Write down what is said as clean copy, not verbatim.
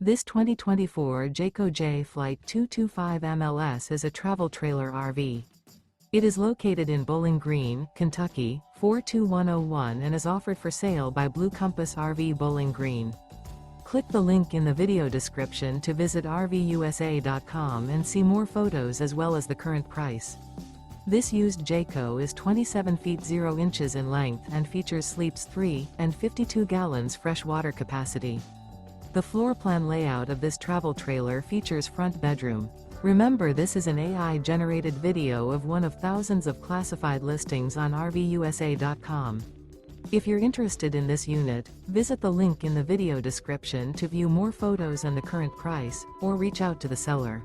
This 2024 Jayco Jay Flight 225 MLS is a travel trailer RV. It is located in Bowling Green, Kentucky, 42101 and is offered for sale by Blue Compass RV Bowling Green. Click the link in the video description to visit RVUSA.com and see more photos as well as the current price. This used Jayco is 27 feet 0 inches in length and features sleeps 3 and 52 gallons fresh water capacity. The floor plan layout of this travel trailer features front bedroom. Remember, this is an AI-generated video of one of thousands of classified listings on RVUSA.com. If you're interested in this unit, visit the link in the video description to view more photos and the current price, or reach out to the seller.